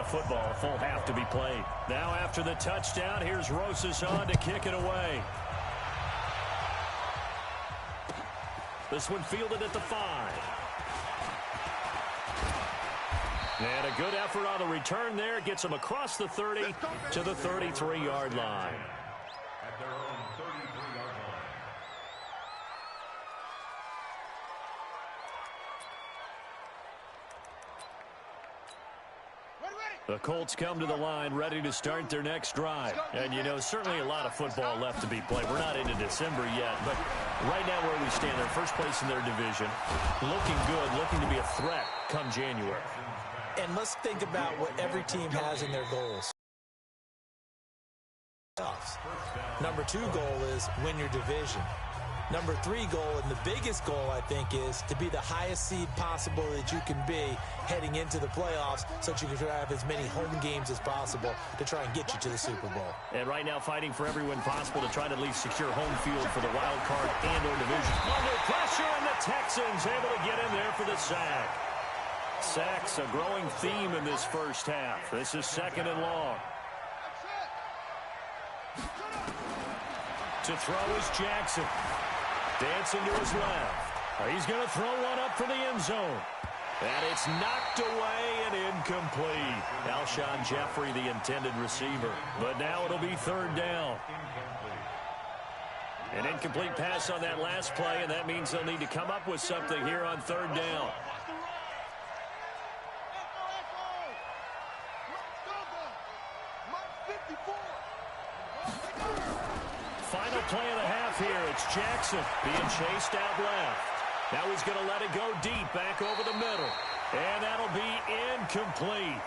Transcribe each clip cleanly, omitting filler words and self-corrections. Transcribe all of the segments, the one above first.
football, a full half to be played. Now after the touchdown, here's Rosas on to kick it away. This one fielded at the 5. And a good effort on the return there. Gets him across the 30 to the 33-yard line. At their own 33-yard line. The Colts come to the line ready to start their next drive. And, you know, certainly a lot of football left to be played. We're not into December yet, but right now where we stand, they're first place in their division. Looking good, looking to be a threat come January. And let's think about what every team has in their goals. Number 2 goal is win your division. Number 3 goal, and the biggest goal, I think, is to be the highest seed possible that you can be heading into the playoffs so that you can have as many home games as possible to try and get you to the Super Bowl. And right now fighting for every win possible to try to at least secure home field for the wild card and or division. Under pressure, and the Texans able to get in there for the sack. Sacks, a growing theme in this first half. This is 2nd and long. To throw is Jackson. Dancing to his left. He's going to throw one up for the end zone. And it's knocked away and incomplete. Alshon Jeffrey, the intended receiver. But now it'll be 3rd down. An incomplete pass on that last play, and that means they'll need to come up with something here on 3rd down. Final play of the half here. It's Jackson being chased out left. Now he's going to let it go deep back over the middle. And that'll be incomplete.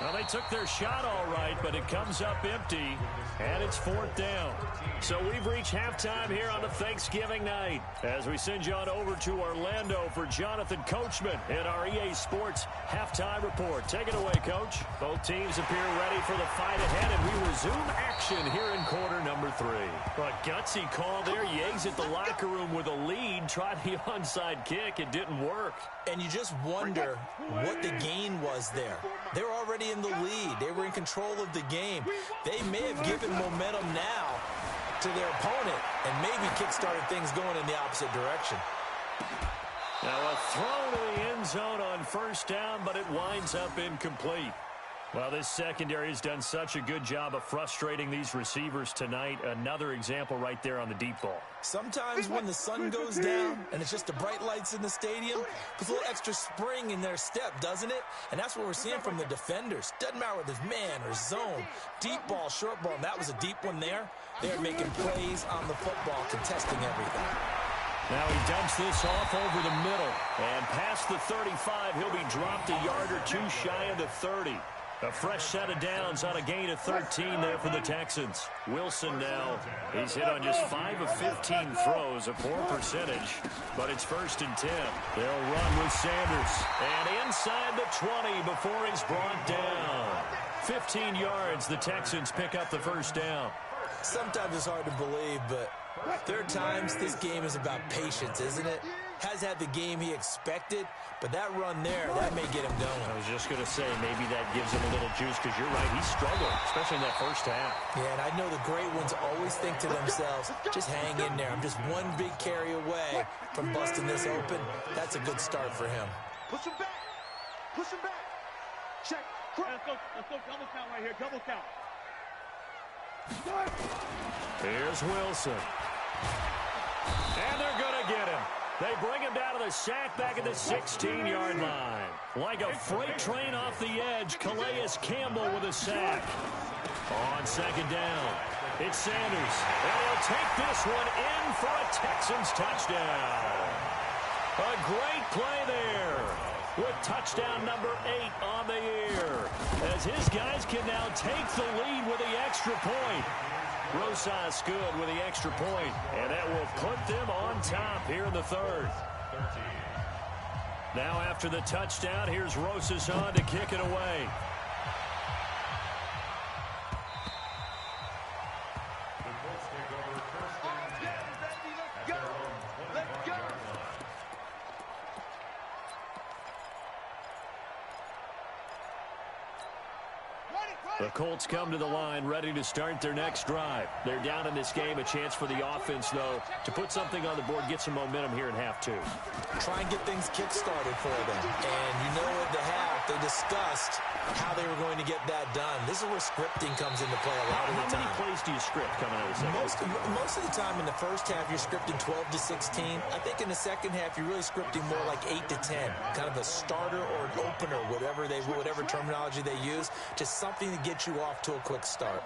Well, they took their shot all right, but it comes up empty, and it's 4th down. So we've reached halftime here on the Thanksgiving night as we send you on over to Orlando for Jonathan Coachman in our EA Sports Halftime Report. Take it away, Coach. Both teams appear ready for the fight ahead, and we resume action here in quarter number 3. A gutsy call there. You exit the locker room with a lead. Tried the onside kick. It didn't work. And you just wonder what the gain was there. They were already in the lead. They were in control of the game. They may have given momentum now to their opponent and maybe kick-started things going in the opposite direction. Now a throw to the end zone on 1st down, but it winds up incomplete. Well, this secondary has done such a good job of frustrating these receivers tonight. Another example right there on the deep ball. Sometimes when the sun goes down and it's just the bright lights in the stadium, puts a little extra spring in their step, doesn't it? And that's what we're seeing from the defenders. Doesn't matter whether it's man or zone, deep ball, short ball. And that was a deep one there. They're making plays on the football, contesting everything. Now he dumps this off over the middle. And past the 35, he'll be dropped a yard or two shy of the 30. A fresh set of downs on a gain of 13 there for the Texans. Wilson now, he's hit on just 5 of 15 throws, a poor percentage, but it's 1st and 10. They'll run with Sanders. And inside the 20 before he's brought down. 15 yards, the Texans pick up the 1st down. Sometimes it's hard to believe, but there are times this game is about patience, isn't it? Has had the game he expected, but that run there, that may get him going. I was just going to say, maybe that gives him a little juice, because you're right, he struggled, especially in that 1st half. Yeah, and I know the great ones always think to themselves, just hang in there. I'm just one big carry away from busting this open. That's a good start for him. Push him back. Push him back. Check. Let's go double count right here. Double count. Here's Wilson. And they're going to get him. They bring him down to the sack back at the 16-yard line. Like a freight train off the edge, Calais Campbell with a sack. On 2nd down, it's Sanders. And he'll take this one in for a Texans touchdown. A great play there with touchdown number 8 on the year, as his guys can now take the lead with the extra point. Rosas good with the extra point, and that will put them on top here in the 3rd. Now after the touchdown, here's Rosas on to kick it away. The Colts come to the line ready to start their next drive. They're down in this game. A chance for the offense, though, to put something on the board, get some momentum here in half two. Try and get things kick-started for them. And you know at the half, they discussed how they were going to get that done. This is where scripting comes into play a lot of the time. How many plays do you script coming out of the second? Most of the time in the first half, you're scripting 12 to 16. I think in the second half, you're really scripting more like 8 to 10. Kind of a starter or an opener, whatever terminology they use. Just something to get you off to a quick start.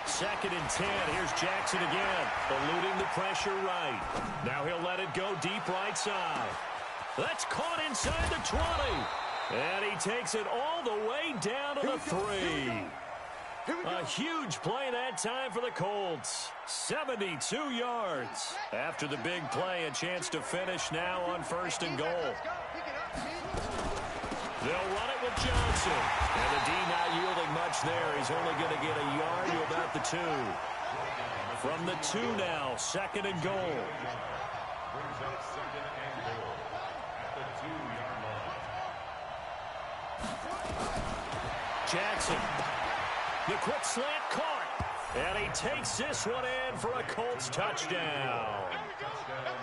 2nd and 10. Here's Jackson again, eluding the pressure right. Now he'll let it go deep right side. That's caught inside the 20. And he takes it all the way down to the 3. A huge play that time for the Colts. 72 yards. After the big play, a chance to finish now on 1st and goal. They'll run it with Johnson. And the D not yielding much there. He's only going to get a yard to about the 2. From the 2 now, 2nd and goal. Jackson. The quick slant caught. And he takes this one in for a Colts touchdown.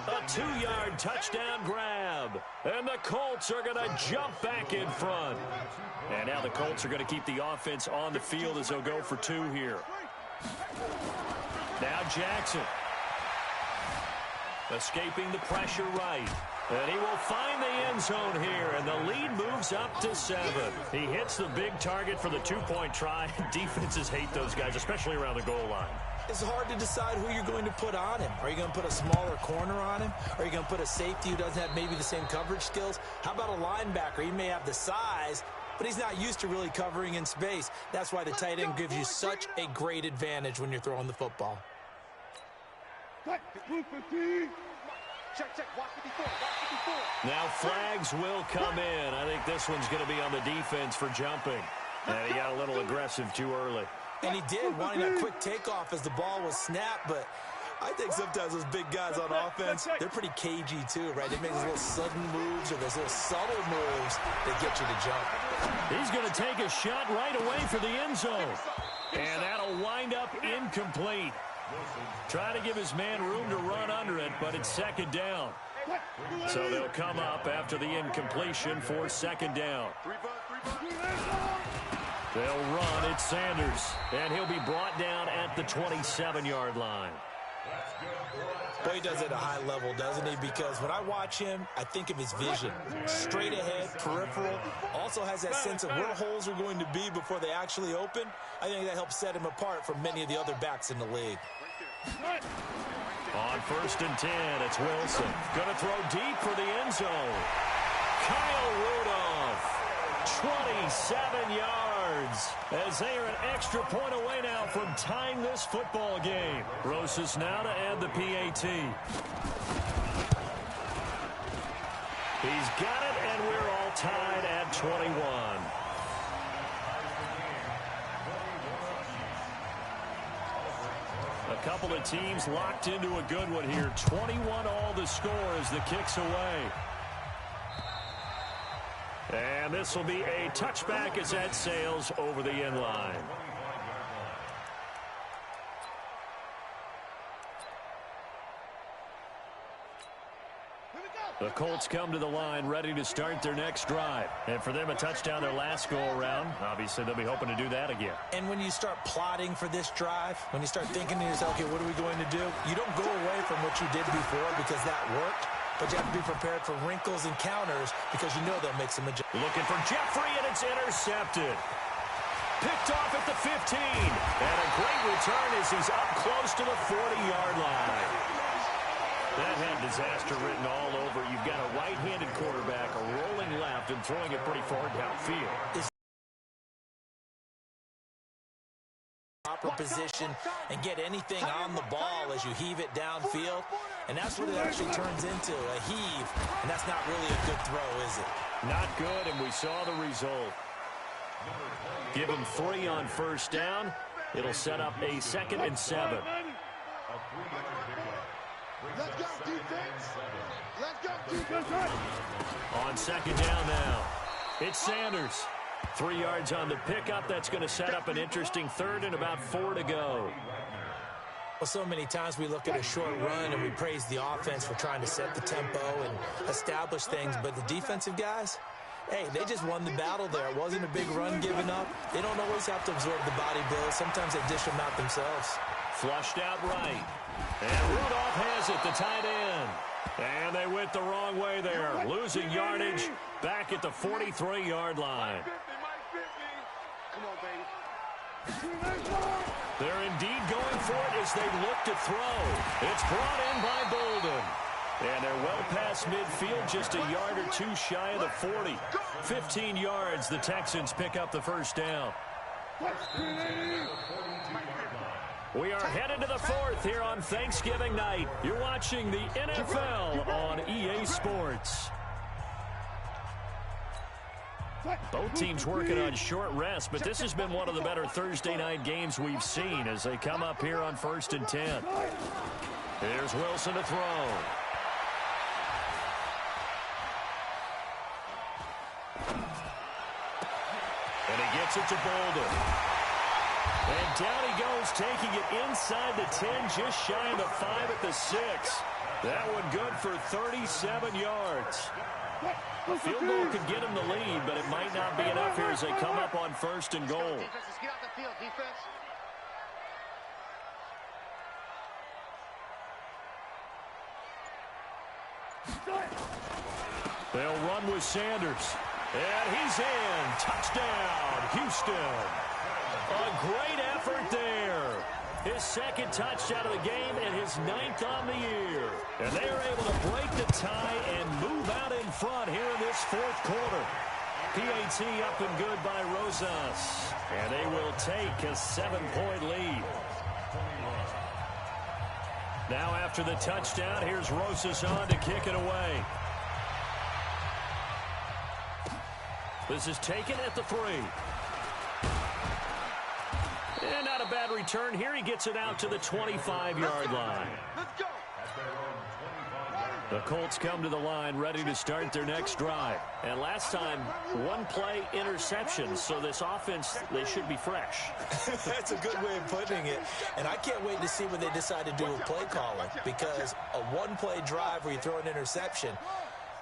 A 2-yard touchdown grab. And the Colts are going to jump back in front. And now the Colts are going to keep the offense on the field as they'll go for 2 here. Now Jackson. Escaping the pressure right. And he will find the end zone here, and the lead moves up to 7. He hits the big target for the 2-point try. Defenses hate those guys, especially around the goal line. It's hard to decide who you're going to put on him. Are you going to put a smaller corner on him? Are you going to put a safety who doesn't have maybe the same coverage skills? How about a linebacker? He may have the size, but he's not used to really covering in space. That's why the tight end gives you such a great advantage when you're throwing the football. Check, watch 54, watch 54. Now flags will come in. I think this one's going to be on the defense for jumping. And he got a little aggressive too early. And he did, wanting a quick takeoff as the ball was snapped, but I think sometimes those big guys on offense, they're pretty cagey too, right? They make those little sudden moves or those little subtle moves that get you to jump. He's going to take a shot right away for the end zone. And that'll wind up incomplete. Try to give his man room to run under it, but it's 2nd down. So they'll come up after the incompletion for 2nd down. They'll run. It's Sanders, and he'll be brought down at the 27-yard line. Boy, he does it at a high level, doesn't he? Because when I watch him, I think of his vision. Straight ahead, peripheral. Also has that sense of where holes are going to be before they actually open. I think that helps set him apart from many of the other backs in the league. On 1st and 10, it's Wilson. Going to throw deep for the end zone. Kyle Rudolph, 27 yards, as they are an extra point away now from tying this football game. Rosas now to add the PAT. He's got it, and we're all tied at 21. A couple of teams locked into a good one here. 21 all the score as the kick's away. And this will be a touchback as that sails over the end line. The Colts come to the line ready to start their next drive. And for them, a touchdown their last go-around. Obviously, they'll be hoping to do that again. And when you start plotting for this drive, when you start thinking to yourself, okay, what are we going to do? You don't go away from what you did before because that worked. But you have to be prepared for wrinkles and counters because you know they'll make some adjustments. Looking for Jeffrey, and it's intercepted. Picked off at the 15. And a great return as he's up close to the 40-yard line. That had disaster written all over. You've got a right-handed quarterback, a rolling left, and throwing it pretty far downfield. Proper position and get anything on the ball as you heave it downfield. And that's what it actually turns into, a heave. And that's not really a good throw, is it? Not good, and we saw the result. Give him 3 on 1st down. It'll set up a 2nd and 7. Let's go, defense. Let's go, defense. On 2nd down now, it's Sanders. 3 yards on the pickup. That's going to set up an interesting third and about 4 to go. Well, so many times we look at a short run and we praise the offense for trying to set the tempo and establish things, but the defensive guys, hey, they just won the battle there. It wasn't a big run given up. They don't always have to absorb the body blows. Sometimes they dish them out themselves. Flushed out right. And Rudolph has it, the tight end. And they went the wrong way there, losing yardage back at the 43-yard line. Come on, baby. They're indeed going for it as they look to throw. It's brought in by Bolden. And they're well past midfield, just a yard or two shy of the 40. 15 yards, the Texans pick up the first down. We are headed to the fourth here on Thanksgiving night. You're watching the NFL on EA Sports. Both teams working on short rest, but this has been one of the better Thursday night games we've seen as they come up here on 1st and 10. Here's Wilson to throw. And he gets it to Bolden. And down he goes, taking it inside the 10, just shy of the 5 at the 6. That one good for 37 yards. A field goal could get him the lead, but it might not be enough here as they come up on 1st and goal. Get out the field, defense. They'll run with Sanders. And he's in. Touchdown, Houston. A great effort there. His second touchdown of the game and his 9th on the year. And they are able to break the tie and move out in front here in this 4th quarter. PAT up and good by Rosas. And they will take a 7-point lead. Now after the touchdown, here's Rosas on to kick it away. This is taken at the 3. And not a bad return here. He gets it out to the 25-yard line. Let's go. The Colts come to the line ready to start their next drive. And last time, 1-play interception. So this offense, they should be fresh. That's a good way of putting it. And I can't wait to see what they decide to do with play calling. Because a 1-play drive where you throw an interception,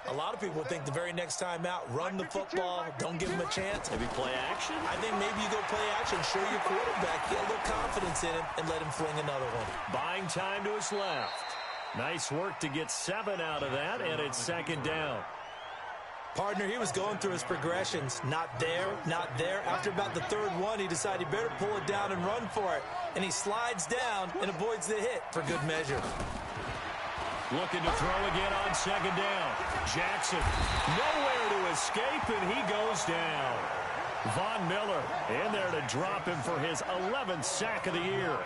a lot of people think the very next time out, run the football, don't give him a chance. Maybe play action? I think maybe you go play action, show your quarterback, get a little confidence in him, and let him fling another one. Buying time to his left. Nice work to get 7 out of that, and it's 2nd down. Partner, he was going through his progressions. Not there, not there. After about the 3rd one, he decided he better pull it down and run for it. And he slides down and avoids the hit for good measure. Looking to throw again on 2nd down. Jackson, nowhere to escape, and he goes down. Von Miller in there to drop him for his 11th sack of the year.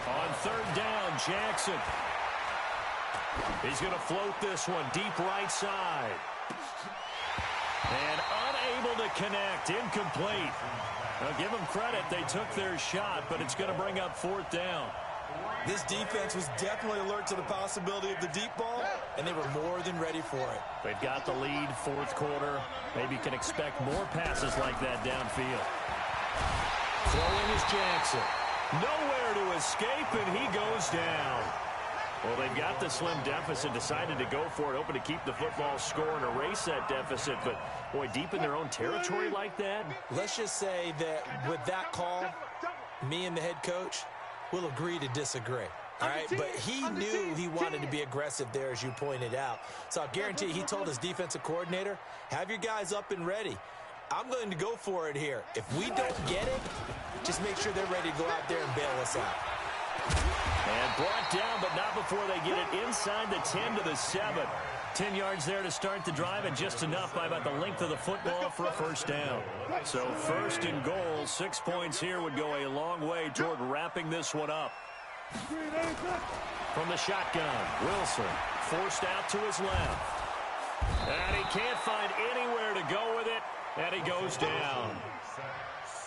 On 3rd down, Jackson. He's going to float this one deep right side. And unable to connect, incomplete. Now, give them credit. They took their shot, but it's going to bring up 4th down. This defense was definitely alert to the possibility of the deep ball, and they were more than ready for it. They've got the lead, 4th quarter. Maybe can expect more passes like that downfield. Throwing is Jackson. Nowhere to escape, and he goes down. Well, they've got the slim deficit, decided to go for it, hoping to keep the football score and erase that deficit. But, boy, deep in their own territory like that. Let's just say that with that call, me and the head coach will agree to disagree. All right, but he knew he wanted to be aggressive there, as you pointed out. So I'll guarantee he told his defensive coordinator, have your guys up and ready. I'm going to go for it here. If we don't get it, just make sure they're ready to go out there and bail us out. And brought down, but not before they get it inside the 10 to the 7. 10 yards there to start the drive, and just enough by about the length of the football for a 1st down. So 1st and goal, 6 points here would go a long way toward wrapping this one up. From the shotgun, Wilson forced out to his left. And he can't find anywhere to go with it, and he goes down.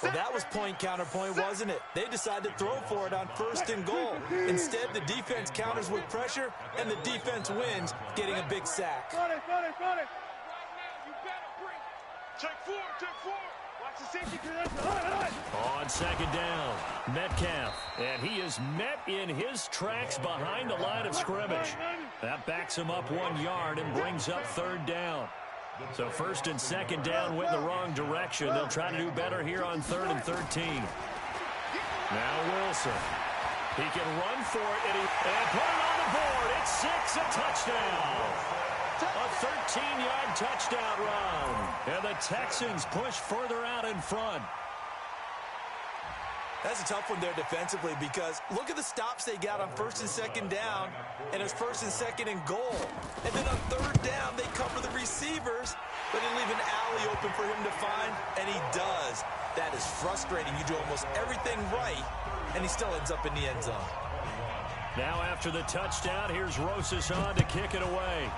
Well, that was point counterpoint, wasn't it? They decided to throw for it on 1st and goal. Instead, the defense counters with pressure, and the defense wins, getting a big sack. Got it. Right now, you better bring. Take four. Watch the safety. On 2nd down, Metcalf, and he is met in his tracks behind the line of scrimmage. That backs him up 1 yard and brings up 3rd down. So 1st and 2nd down went in the wrong direction. They'll try to do better here on 3rd and 13. Now Wilson. He can run for it, and put it on the board. It's 6, a touchdown. A 13-yard touchdown run. And the Texans push further out in front. That's a tough one there defensively because look at the stops they got on 1st and 2nd down, and it's 1st and 2nd and goal. And then on 3rd down, they cover the receivers, but they leave an alley open for him to find, and he does. That is frustrating. You do almost everything right, and he still ends up in the end zone. Now after the touchdown, here's Rosas on to kick it away.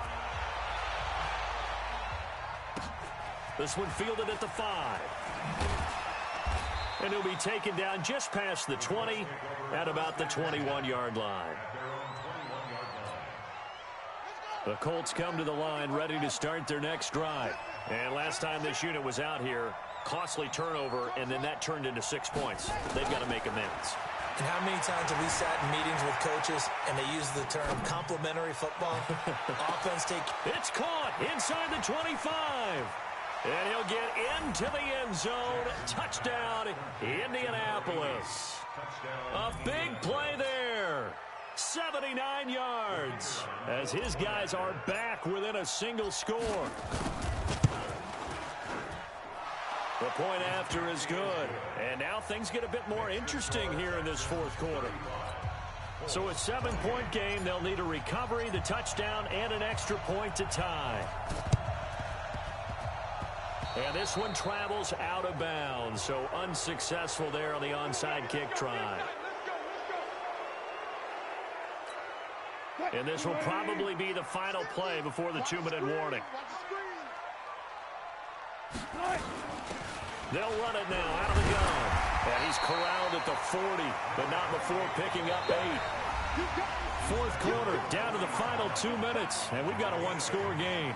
This one fielded at the 5. And he'll be taken down just past the 20 at about the 21-yard line. The Colts come to the line ready to start their next drive. And last time this unit was out here, costly turnover, and then that turned into 6 points. They've got to make amends. And how many times have we sat in meetings with coaches and they use the term complementary football? Offense take... It's caught inside the 25. And he'll get into the end zone. Touchdown, Indianapolis. A big play there. 79 yards as his guys are back within a single score. The point after is good. And now things get a bit more interesting here in this 4th quarter. So a 7-point game, they'll need a recovery, the touchdown, and an extra point to tie. And this one travels out of bounds, so unsuccessful there on the onside kick try. And this will probably be the final play before the 2-minute warning. They'll run it now out of the gun. And he's corralled at the 40, but not before picking up 8. 4th quarter, down to the final 2 minutes, and we've got a 1-score game.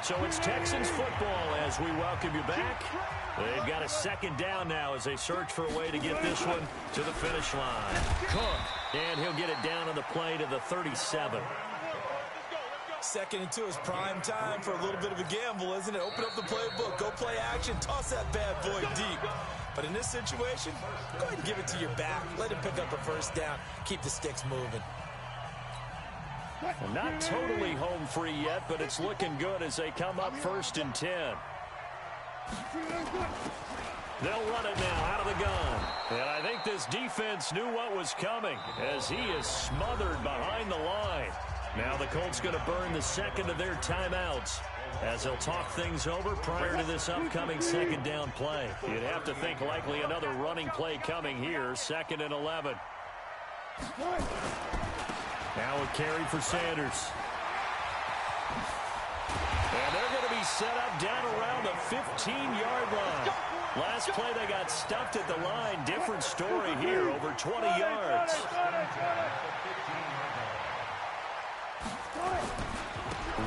So it's Texans football as we welcome you back. They've got a 2nd down now as they search for a way to get this one to the finish line. Cook, and he'll get it down on the play to the 37. 2nd and 2 is prime time for a little bit of a gamble, isn't it? Open up the playbook, go play action, toss that bad boy deep. But in this situation, go ahead and give it to your back. Let him pick up a 1st down. Keep the sticks moving. Well, not totally home free yet, but it's looking good as they come up 1st and 10. They'll run it now out of the gun. And I think this defense knew what was coming as he is smothered behind the line. Now the Colts going to burn the 2nd of their timeouts as they'll talk things over prior to this upcoming 2nd down play. You'd have to think likely another running play coming here, 2nd and 11. Now a carry for Sanders. And they're going to be set up down around the 15-yard line. Last play they got stuffed at the line. Different story here, over 20 yards.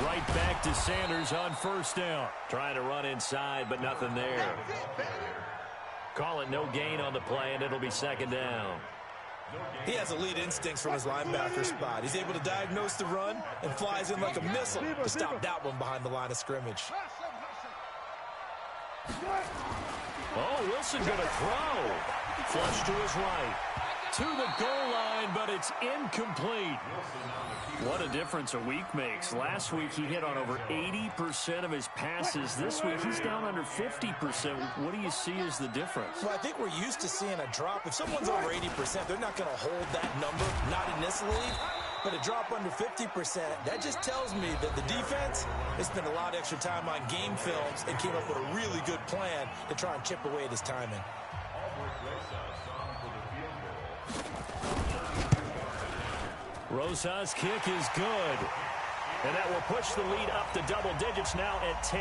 Right back to Sanders on 1st down. Trying to run inside, but nothing there. Call it no gain on the play, and it'll be 2nd down. He has elite instincts from his linebacker spot. He's able to diagnose the run and flies in like a missile to stop that one behind the line of scrimmage. Oh, Wilson going to throw. Flush to his right. To the goal line, but it's incomplete. What a difference a week makes. Last week he hit on over 80% of his passes. This week he's down under 50%. What do you see as the difference? Well, I think we're used to seeing a drop. If someone's over 80%, they're not going to hold that number, not in this league. But a drop under 50%, that just tells me that the defense has spent a lot of extra time on game films and came up with a really good plan to try and chip away at his timing. Rosas' kick is good. And that will push the lead up to double digits now at 10.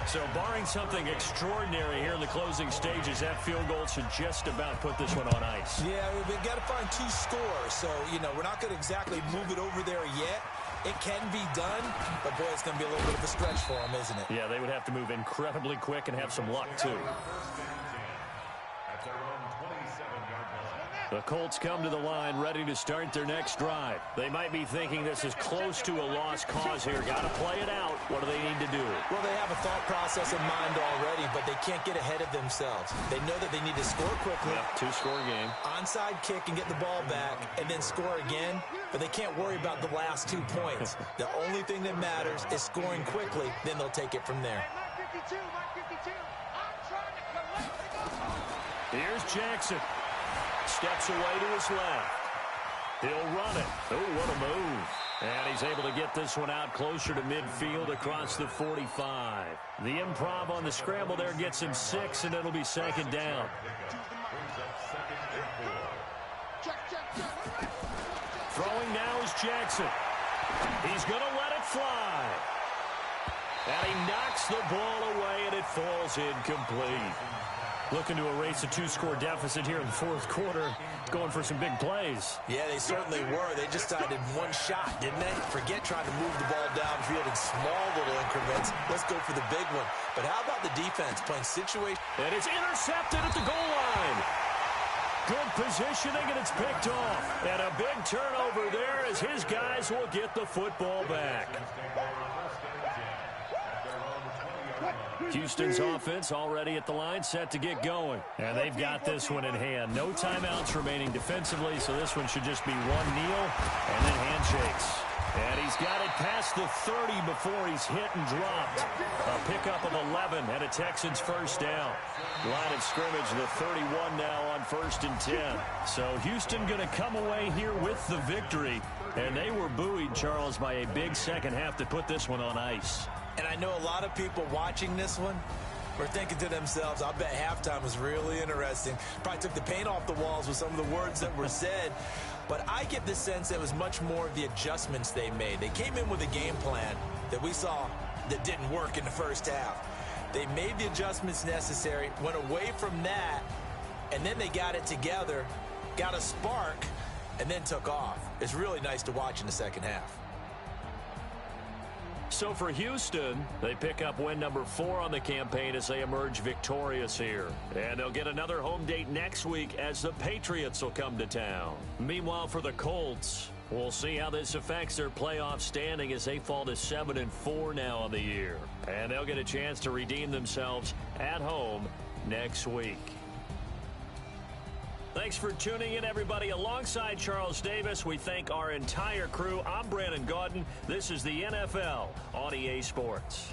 So barring something extraordinary here in the closing stages, that field goal should just about put this one on ice. Yeah, we've got to find 2 scores. So, we're not going to exactly move it over there yet. It can be done, but, boy, it's going to be a little bit of a stretch for them, isn't it? Yeah, they would have to move incredibly quick and have some luck, too. At their own 27-yard line. The Colts come to the line ready to start their next drive. They might be thinking this is close to a lost cause here. Got to play it out. What do they need to do? Well, they have a thought process in mind already, but they can't get ahead of themselves. They know that they need to score quickly. Yep, 2-score game. Onside kick and get the ball back, and then score again. But they can't worry about the last 2 points. The only thing that matters is scoring quickly. Then they'll take it from there. Here's Jackson. Steps away to his left. He'll run it. Oh, what a move. And he's able to get this one out closer to midfield across the 45. The improv on the scramble there gets him 6, and it'll be second down. Throwing now is Jackson. He's going to let it fly. And he knocks the ball away, and it falls incomplete. Looking to erase a 2-score deficit here in the fourth quarter. Going for some big plays. Yeah, they certainly were. They just decided one shot, didn't they? Forget trying to move the ball downfield in small little increments. Let's go for the big one. But how about the defense playing situation? And it's intercepted at the goal line. Good positioning, and it's picked off. And a big turnover there as his guys will get the football back. Houston's offense already at the line, set to get going. And they've got this one in hand. No timeouts remaining defensively, so this one should just be one kneel and then handshakes. And he's got it past the 30 before he's hit and dropped. A pickup of 11 and a Texans first down. Line of scrimmage, the 31 now on 1st and 10. So Houston going to come away here with the victory. And they were buoyed, Charles, by a big second half to put this one on ice. And I know a lot of people watching this one were thinking to themselves, I bet halftime was really interesting. Probably took the paint off the walls with some of the words that were said. But I get the sense it was much more of the adjustments they made. They came in with a game plan that we saw that didn't work in the first half. They made the adjustments necessary, went away from that, and then they got it together, got a spark, and then took off. It's really nice to watch in the second half. So for Houston, they pick up win number 4 on the campaign as they emerge victorious here. And they'll get another home date next week as the Patriots will come to town. Meanwhile, for the Colts, we'll see how this affects their playoff standing as they fall to 7-4 now on the year. And they'll get a chance to redeem themselves at home next week. Thanks for tuning in, everybody. Alongside Charles Davis, we thank our entire crew. I'm Brandon Gaudin. This is the NFL on EA Sports.